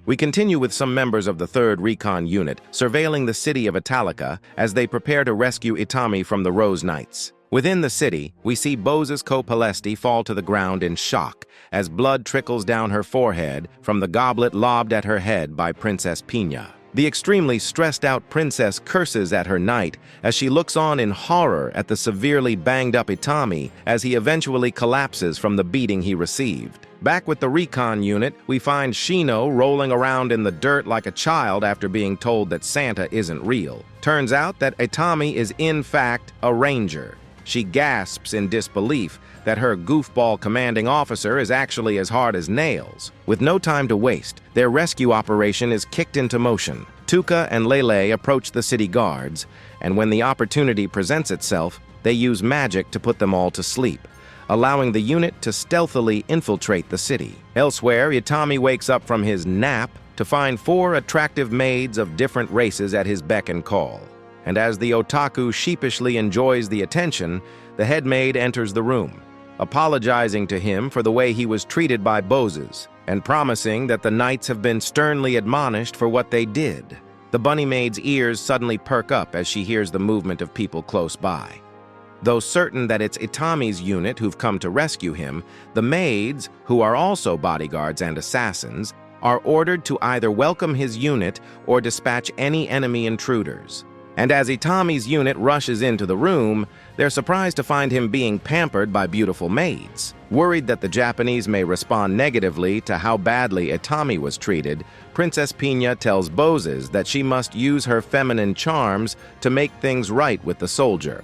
We continue with some members of the 3rd Recon Unit surveilling the city of Italica as they prepare to rescue Itami from the Rose Knights. Within the city, we see Bozes Copalesti fall to the ground in shock as blood trickles down her forehead from the goblet lobbed at her head by Princess Pina. The extremely stressed-out princess curses at her knight as she looks on in horror at the severely banged-up Itami as he eventually collapses from the beating he received. Back with the Recon Unit, we find Shino rolling around in the dirt like a child after being told that Santa isn't real. Turns out that Itami is in fact a ranger. She gasps in disbelief that her goofball commanding officer is actually as hard as nails. With no time to waste, their rescue operation is kicked into motion. Tuka and Lele approach the city guards, and when the opportunity presents itself, they use magic to put them all to sleep, allowing the unit to stealthily infiltrate the city. Elsewhere, Itami wakes up from his nap to find 4 attractive maids of different races at his beck and call. And as the otaku sheepishly enjoys the attention, the head maid enters the room, apologizing to him for the way he was treated by Bozes, and promising that the knights have been sternly admonished for what they did. The bunny maid's ears suddenly perk up as she hears the movement of people close by. Though certain that it's Itami's unit who've come to rescue him, the maids, who are also bodyguards and assassins, are ordered to either welcome his unit or dispatch any enemy intruders. And as Itami's unit rushes into the room, they're surprised to find him being pampered by beautiful maids. Worried that the Japanese may respond negatively to how badly Itami was treated, Princess Pina tells Bozes that she must use her feminine charms to make things right with the soldier.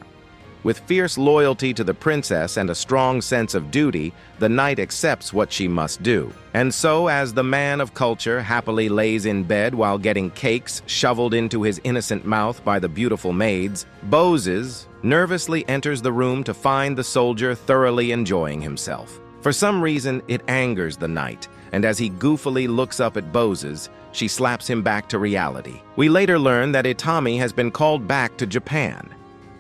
With fierce loyalty to the princess and a strong sense of duty, the knight accepts what she must do. And so, as the man of culture happily lays in bed while getting cakes shoveled into his innocent mouth by the beautiful maids, Bozes nervously enters the room to find the soldier thoroughly enjoying himself. For some reason, it angers the knight, and as he goofily looks up at Bozes, she slaps him back to reality. We later learn that Itami has been called back to Japan,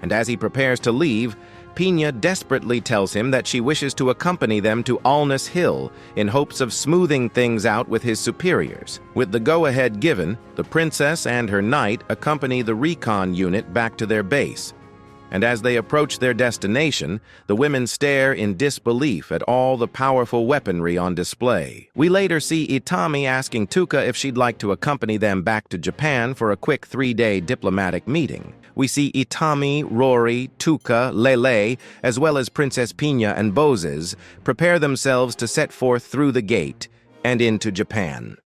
and as he prepares to leave, Pina desperately tells him that she wishes to accompany them to Alness Hill in hopes of smoothing things out with his superiors. With the go-ahead given, the princess and her knight accompany the recon unit back to their base. And as they approach their destination, the women stare in disbelief at all the powerful weaponry on display. We later see Itami asking Tuka if she'd like to accompany them back to Japan for a quick 3-day diplomatic meeting. We see Itami, Rory, Tuka, Lele, as well as Princess Pina and Bozes prepare themselves to set forth through the gate and into Japan.